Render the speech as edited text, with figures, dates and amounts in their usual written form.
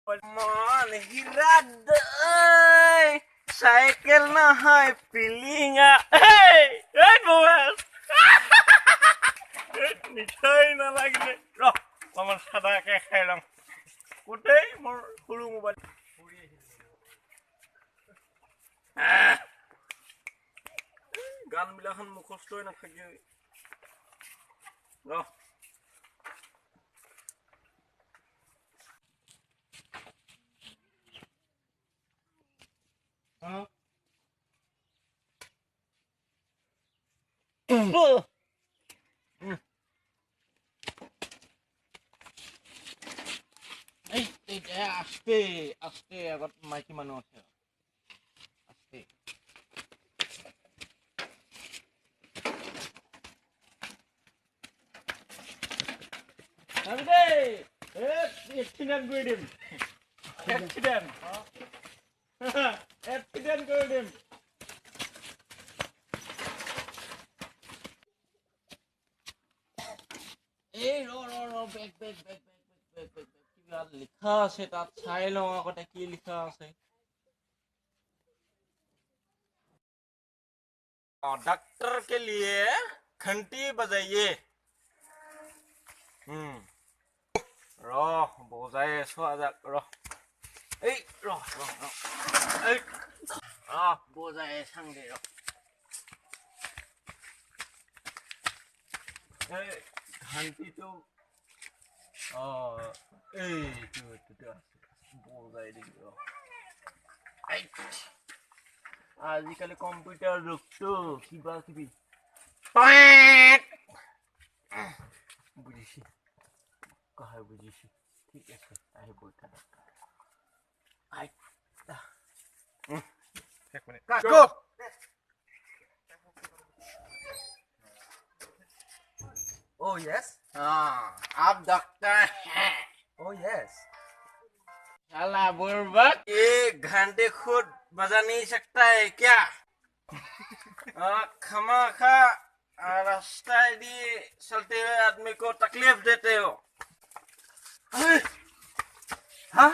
Man, hirad ơi. Cycle na hai pilinga. Hey, hey boys. Nitai na lagi. Roh, আমার সাদা কে খাইলাম। কোটেই মোর সৰু mobile. গান বিলাখন মুখস্থই নাথাকে। ৰহ। আস্তে আস্তে আগত মাইকী মানুহ আছে আস্তে এক্সিডেন্ট কৰে দিম এক্সিডেন্ট কৰে দিম এই ৰ বেক কিবা লিখা আছে তাত চাই লওঁ আগতে কি লিখা আছে डॉक्टर के लिए घंटी बजाइए रह बजाए स्वागत रह ए रह बजाए संगे रह घंटी तो बजाए दी আজিকালি কম্পিউটাৰ যুগটো কিবা কিবি বুজিছি কয় বুজিছি ঠিক আছে আহিব এটা এক মিনিট গো Oh yes. आप डॉक्टर हैं Oh yes. साला बुर्बक एक घंटे खुद बजा नहीं सकता है क्या खमा खा रास्ता दिए चलते हुए आदमी को तकलीफ देते हो Huh?